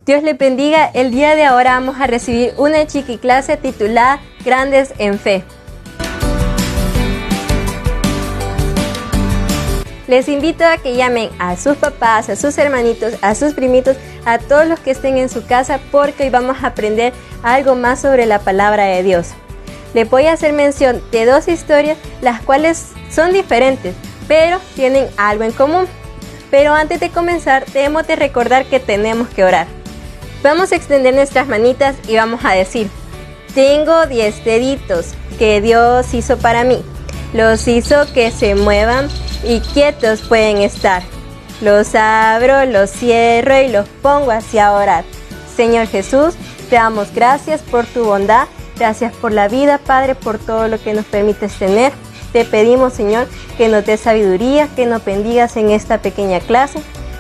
Dios le bendiga. El día de ahora vamos a recibir una chiquiclase titulada Grandes en Fe. Les invito a que llamen a sus papás, a sus hermanitos, a sus primitos, a todos los que estén en su casa, porque hoy vamos a aprender algo más sobre la palabra de Dios. Les voy a hacer mención de dos historias, las cuales son diferentes, pero tienen algo en común. Pero antes de comenzar, debemos de recordar que tenemos que orar. Vamos a extender nuestras manitas y vamos a decir: tengo 10 deditos que Dios hizo para mí. Los hizo que se muevan y quietos pueden estar. Los abro, los cierro y los pongo hacia orar. Señor Jesús, te damos gracias por tu bondad. Gracias por la vida, Padre, por todo lo que nos permites tener. Te pedimos, Señor, que nos des sabiduría, que nos bendigas en esta pequeña clase.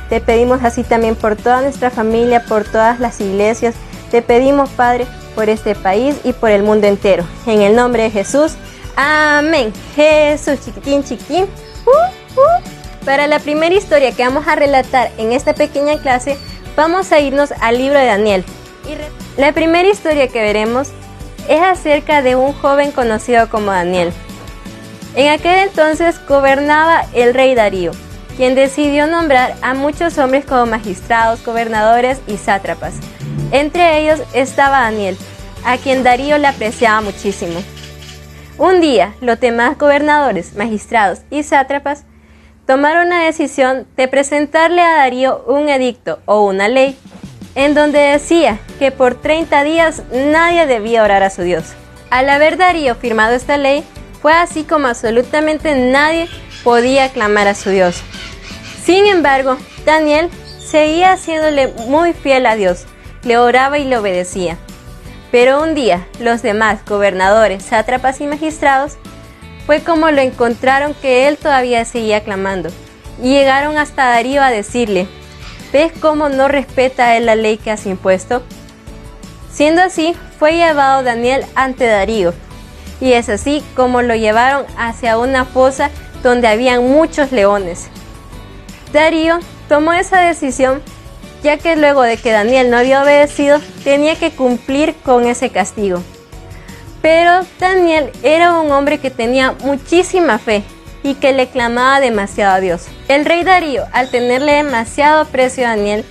Te pedimos así también por toda nuestra familia, por todas las iglesias. Te pedimos, Padre, por este país y por el mundo entero. En el nombre de Jesús, amén. Jesús, chiquitín, chiquitín. Para la primera historia que vamos a relatar en esta pequeña clase, vamos a irnos al libro de Daniel. La primera historia que veremos es acerca de un joven conocido como Daniel. En aquel entonces gobernaba el rey Darío, quien decidió nombrar a muchos hombres como magistrados, gobernadores y sátrapas. Entre ellos estaba Daniel, a quien Darío le apreciaba muchísimo. Un día, los demás gobernadores, magistrados y sátrapas tomaron la decisión de presentarle a Darío un edicto o una ley, en donde decía que por 30 días nadie debía orar a su Dios. Al haber Darío firmado esta ley, fue así como absolutamente nadie podía clamar a su Dios. Sin embargo, Daniel seguía haciéndole muy fiel a Dios, le oraba y le obedecía. Pero un día, los demás gobernadores, sátrapas y magistrados, fue como lo encontraron que él todavía seguía clamando, y llegaron hasta Darío a decirle: ¿ves cómo no respeta él la ley que has impuesto? Siendo así, fue llevado Daniel ante Darío, y es así como lo llevaron hacia una fosa donde habían muchos leones. Darío tomó esa decisión ya que luego de que Daniel no había obedecido, tenía que cumplir con ese castigo. Pero Daniel era un hombre que tenía muchísima fe y que le clamaba demasiado a Dios. El rey Darío, al tenerle demasiado aprecio a Daniel,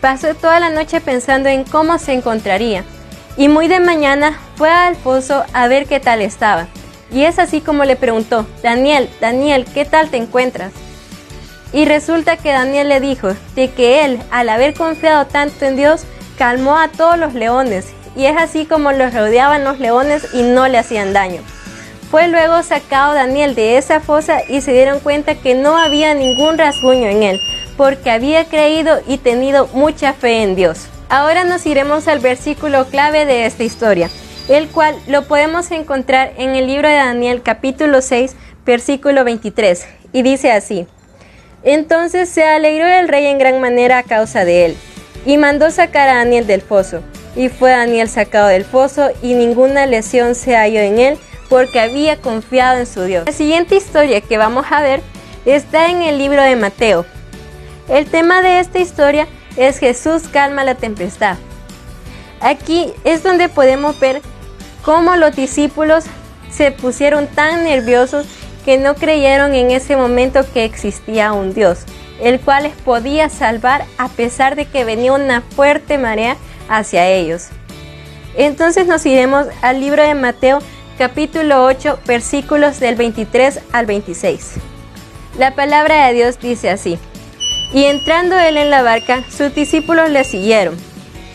pasó toda la noche pensando en cómo se encontraría, y muy de mañana fue al foso a ver qué tal estaba. Y es así como le preguntó: Daniel, Daniel, ¿qué tal te encuentras? Y resulta que Daniel le dijo de que él, al haber confiado tanto en Dios, calmó a todos los leones, y es así como los rodeaban los leones y no le hacían daño. Fue luego sacado Daniel de esa fosa y se dieron cuenta que no había ningún rasguño en él, porque había creído y tenido mucha fe en Dios. Ahora nos iremos al versículo clave de esta historia, el cual lo podemos encontrar en el libro de Daniel capítulo 6, versículo 23, y dice así: entonces se alegró el rey en gran manera a causa de él, y mandó sacar a Daniel del foso. Y fue Daniel sacado del foso, y ninguna lesión se halló en él, porque había confiado en su Dios. La siguiente historia que vamos a ver está en el libro de Mateo. El tema de esta historia es Jesús calma la tempestad. Aquí es donde podemos ver cómo los discípulos se pusieron tan nerviosos que no creyeron en ese momento que existía un Dios, el cual les podía salvar a pesar de que venía una fuerte marea hacia ellos. Entonces nos iremos al libro de Mateo capítulo 8 versículos del 23 al 26. La palabra de Dios dice así: y entrando él en la barca, sus discípulos le siguieron.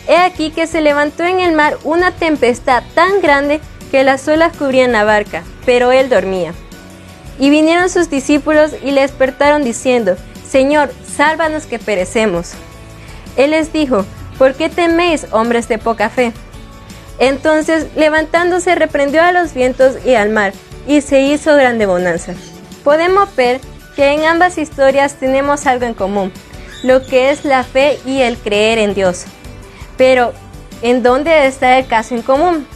He aquí que se levantó en el mar una tempestad tan grande que las olas cubrían la barca, pero él dormía. Y vinieron sus discípulos y le despertaron diciendo: Señor, sálvanos que perecemos. Él les dijo: ¿por qué teméis, hombres de poca fe? Entonces, levantándose, reprendió a los vientos y al mar, y se hizo grande bonanza. Podemos ver que en ambas historias tenemos algo en común, lo que es la fe y el creer en Dios. Pero, ¿en dónde está el caso en común?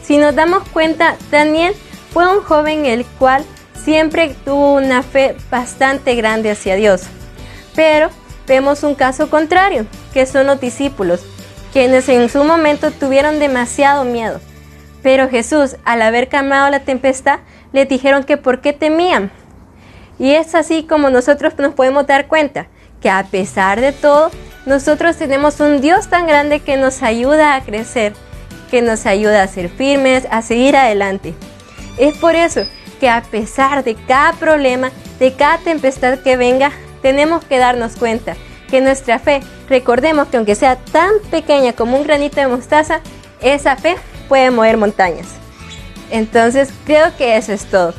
Si nos damos cuenta, Daniel fue un joven el cual siempre tuvo una fe bastante grande hacia Dios. Pero vemos un caso contrario, que son los discípulos, quienes en su momento tuvieron demasiado miedo. Pero Jesús, al haber calmado la tempestad, les dijeron que por qué temían. Y es así como nosotros nos podemos dar cuenta que a pesar de todo, nosotros tenemos un Dios tan grande que nos ayuda a crecer, que nos ayuda a ser firmes, a seguir adelante. Es por eso que a pesar de cada problema, de cada tempestad que venga, tenemos que darnos cuenta que nuestra fe, recordemos que aunque sea tan pequeña como un granito de mostaza, esa fe puede mover montañas. Entonces creo que eso es todo.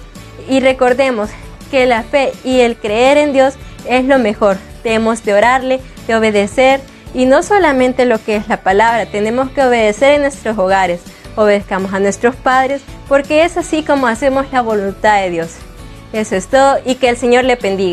Y recordemos que la fe y el creer en Dios es lo mejor. Debemos de orarle, de obedecer, y no solamente lo que es la palabra, tenemos que obedecer en nuestros hogares, obedezcamos a nuestros padres, porque es así como hacemos la voluntad de Dios. Eso es todo y que el Señor le bendiga.